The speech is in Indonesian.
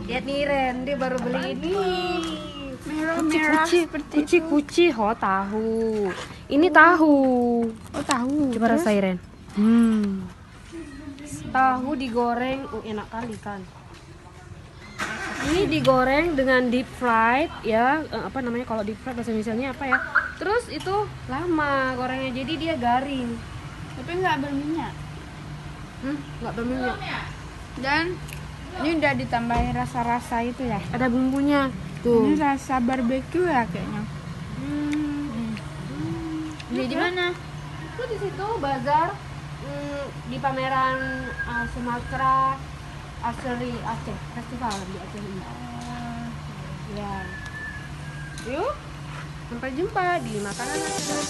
Lihat nih Ren, dia baru beli ini. Merah-merah seperti itu. Kuci, oh tahu. Ini tahu. Oh, tahu. Coba Terus? rasain Ren. Tahu digoreng, enak kali kan. Ini digoreng dengan deep fried ya, apa namanya kalau deep fried bahasa Indonesianya apa ya? Terus itu lama gorengnya, jadi dia garing. Tapi nggak berminyak. Nggak berminyak. Dan ini udah ditambahin rasa-rasa itu ya. Ada bumbunya. Tuh. Ini rasa barbeque ya kayaknya. Beli di mana? Itu di situ bazar di pameran Sumatera Asri Aceh Festival di Aceh ini. Ya. Yuk, sampai jumpa di makanan nasional.